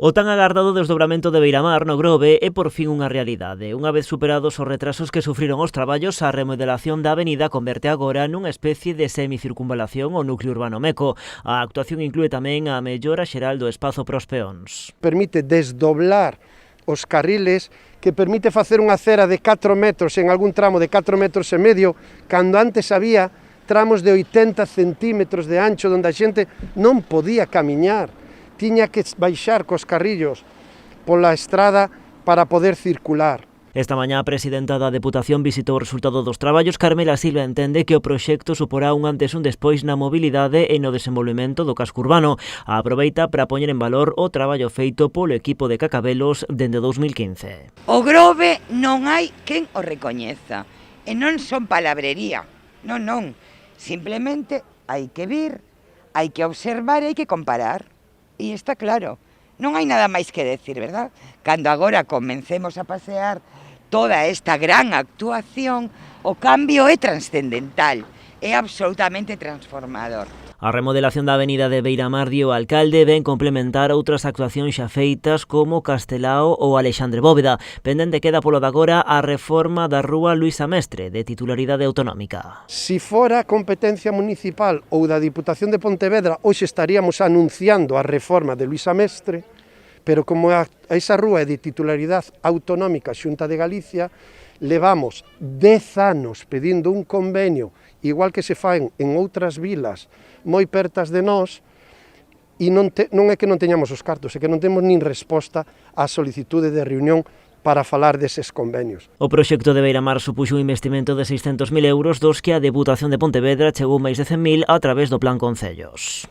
O tan agardado desdobramento de Beiramar no Grove é por fin unha realidade. Unha vez superados os retrasos que sufriron os traballos, a remodelación da avenida converte agora nunha especie de semicircunvalación ao núcleo urbano meco. A actuación inclúe tamén a mellora xeral do espazo para os peóns. Permite desdoblar os carriles, que permite facer unha acera de 4 metros, en algún tramo de 4 metros e medio, cando antes había tramos de 80 centímetros de ancho, onde a xente non podía camiñar. Tiña que baixar cos carrillos pola estrada para poder circular. Esta mañá a presidenta da Deputación visitou o resultado dos traballos. Carmela Silva entende que o proxecto suporá un antes e un despois na mobilidade e no desenvolvemento do casco urbano. A aproveita para poñer en valor o traballo feito polo equipo de Cacabelos dende 2015. O Grove non hai quen o recoñeza, e non son palabrería, non. Simplemente hai que vir, hai que observar e hai que comparar. E está claro, non hai nada máis que decir, verdad? Cando agora comencemos a pasear toda esta gran actuación, o cambio é transcendental, é absolutamente transformador. A remodelación da avenida de Beiramar, di o alcalde, ven complementar outras actuacións xa feitas como Castelao ou Alexandre Bóveda. Pendente queda polo de agora a reforma da rúa Luisa Mestre, de titularidade autonómica. Si fora competencia municipal ou da Diputación de Pontevedra, hoxe estaríamos anunciando a reforma de Luisa Mestre, pero como esa rúa é de titularidade autonómica Xunta de Galicia, levamos 10 anos pedindo un convenio, igual que se faen en outras vilas moi pertas de nós, e non é que non teñamos os cartos, é que non temos nin resposta á solicitude de reunión para falar deses convenios. O proxecto de Beiramar supuxo un investimento de 600.000 euros, dos que a Deputación de Pontevedra chegou máis de 100.000 a través do Plan Concellos.